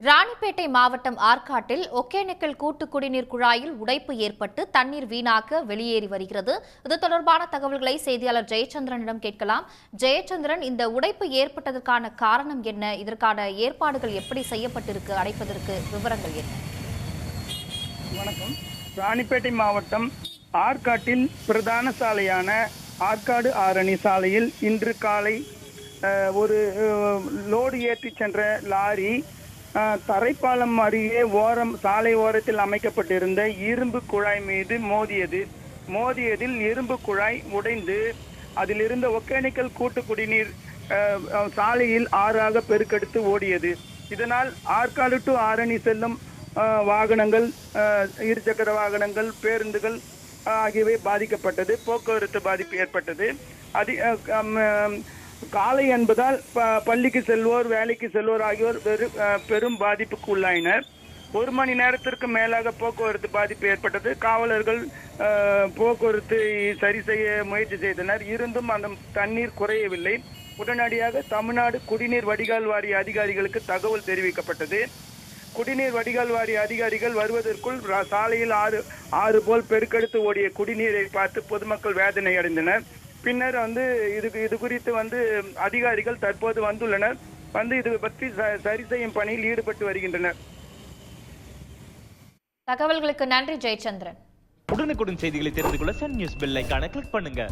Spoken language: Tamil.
ராணிப்பேட்டை மாவட்டம் ஆற்காட்டில் ஒகேனக்கல் கூட்டு குடிநீர் குழாயில் உடைப்பு ஏற்பட்டு தண்ணீர் வீணாக வெளியேறி வருகிறது. இது தொடர்பான தகவல்களை செய்தியாளர் ஜெயச்சந்திரனிடம் கேட்கலாம். ஜெயச்சந்திரன், இந்த உடைப்பு ஏற்பட்டதற்கான காரணம் என்ன? இதற்கான ஏற்பாடுகள் எப்படி செய்யப்பட்டிருக்கு? அடைப்பதற்கு விவரங்கள் என்ன? வணக்கம். ராணிப்பேட்டை மாவட்டம் ஆற்காட்டில் பிரதான சாலையான ஆற்காடு ஆரணி சாலையில் இன்று காலை ஒரு லோடு ஏற்றி சென்ற லாரி தரைப்பாலம் அருகே சாலை ஓரத்தில் அமைக்கப்பட்டிருந்த இரும்பு குழாய் மீது மோதியதில் இரும்பு குழாய் உடைந்து அதிலிருந்த ஒகேனக்கல் கூட்டு குடிநீர் சாலையில் ஆறாக பெருக்கெடுத்து ஓடியது. இதனால் ஆற்காடு டு ஆரணி செல்லும் வாகனங்கள், இருசக்கர வாகனங்கள், பேருந்துகள் ஆகியவை பாதிக்கப்பட்டது. போக்குவரத்து பாதிப்பு ஏற்பட்டது. காலை என்பதால் பள்ளிக்கு செல்வோர், வேலைக்கு செல்வோர் ஆகியோர் பெரும் பாதிப்புக்கு உள்ளாயினர். 1 மணி நேரத்திற்கு மேலாக போக்குவரத்து பாதிப்பு ஏற்பட்டது. காவலர்கள் போக்குவரத்து சரி செய்ய முயற்சி செய்தனர். இருந்தும் அந்த தண்ணீர் குறையவில்லை. உடனடியாக தமிழ்நாடு குடிநீர் வடிகால் வாரிய அதிகாரிகளுக்கு தகவல் தெரிவிக்கப்பட்டது. குடிநீர் வடிகால் வாரிய அதிகாரிகள் வருவதற்குள் சாலையில் ஆறு போல் பெருக்கெடுத்து ஓடிய குடிநீரை பார்த்து பொதுமக்கள் வேதனை அடைந்தனர். பின்னர் இது குறித்து அதிகாரிகள் தற்போது வந்துள்ளனர். இது பற்றி சரி செய்யும் பணியில் ஈடுபட்டு வருகின்றனர். தகவல்களுக்கு நன்றி ஜெயச்சந்திரன். உடனுக்குடன் செய்திகளை தெரிந்து கொள்ள சன் நியூஸ் பெல் ஐகானை கிளிக் பண்ணுங்க.